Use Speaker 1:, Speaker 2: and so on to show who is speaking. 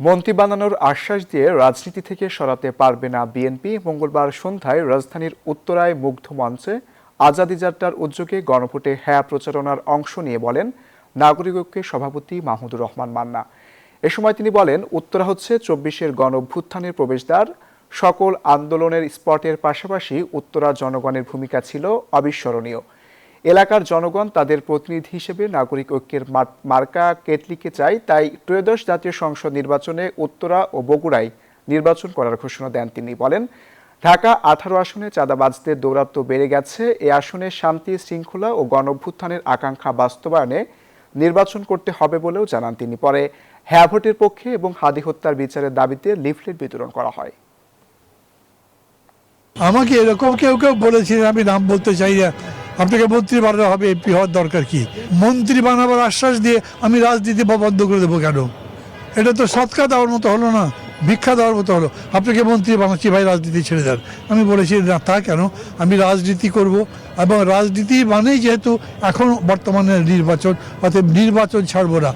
Speaker 1: মন্ত্রী বানানোর আশ্বাস দিয়ে রাজনীতি থেকে সরাতে পারবে না বিএনপি। মঙ্গলবার সন্ধ্যায় রাজধানীর উত্তরায় মুগ্ধ মঞ্চে আজাদী যাত্রার উদ্যোগে গণভোটে হ্যাঁ প্রচারণার অংশ নিয়ে বলেন নাগরিক ঐক্যের সভাপতি মাহমুদুর রহমান মান্না। এ সময় তিনি বলেন, উত্তরা হচ্ছে ২৪-এর গণঅভ্যুত্থানের প্রবেশদ্বার। সকল আন্দোলনের স্পটের পাশাপাশি উত্তরার জনগণের ভূমিকা ছিল অবিস্মরণীয়। এলাকার জনগণ তাদের প্রতিনিধি হিসেবে নাগরিক ঐক্যের মার্কা কেটলিকে চায়। তাই ত্রয়োদশ জাতীয় সংসদ নির্বাচনে উত্তরা ও বগুড়ায় নির্বাচন করার ঘোষণা দেন তিনি। বলেন, ঢাকা ১৮ আসনে চাঁদাবাজদের দৌরাত্ম্য বেড়ে গেছে। এ আসনে শান্তি শৃঙ্খলা ও গণঅভ্যুত্থানের আকাঙ্ক্ষা বাস্তবায়নে নির্বাচন করতে হবে বলেও জানান তিনি। পরে হ্যাঁ ভোটের পক্ষে এবং হাদি হত্যার বিচারের দাবিতে লিফলেট বিতরণ করা হয়।
Speaker 2: আমাকে এরকম কেউ কেউ বলেছিলেন, আমি নাম বলতে চাই না, আপনাকে মন্ত্রী বানানো হবে, এমপি হওয়ার দরকার কি? মন্ত্রী বানাবার আশ্বাস দিয়ে আমি রাজনীতি বন্ধ করে দেবো কেন? এটা তো সৎকার দেওয়ার মতো হলো না, ভিক্ষা দেওয়ার মতো হলো। আপনাকে মন্ত্রী বানাচ্ছি, ভাই রাজনীতি ছেড়ে দেন। আমি বলেছি না, তা কেন, আমি রাজনীতি করব। এবং রাজনীতি মানেই যেহেতু এখন বর্তমানে নির্বাচন, অতএব নির্বাচন ছাড়বো না।